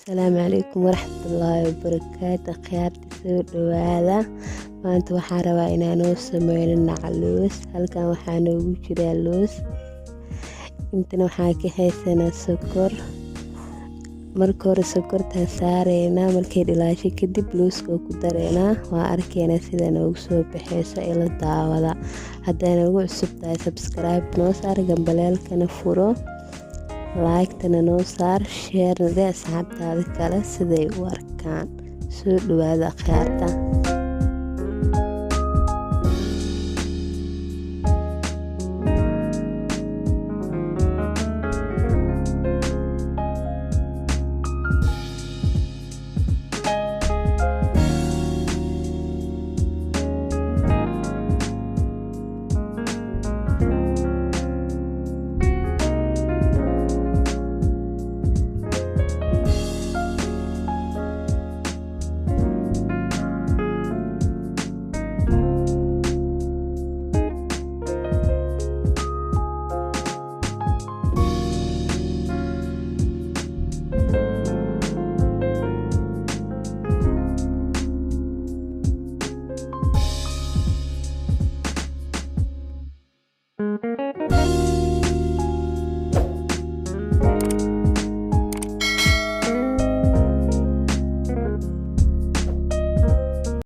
Asalaamu calaykum waraxmatullaahi wabarakaatu akhyaarta soo dhawaada. Maanta waxaan rabaa inaan noo sameyno nac loos. Halkan waxaa noogu jira loos. Intana waxaan ka haysanaa sokor. Marka hore sokortaan saareynaa, markay dhilaasho kadib looska ku dareynaa. Waa arkeena sida noogu soo baxayso ila daawada. Haddii nagu cusub tahay subscribe noo saar, gambaleelkana furo, like-tana noo saar, share-na asxaabtaada kale siday u arkaan. Soo dhawaada akhyaarta.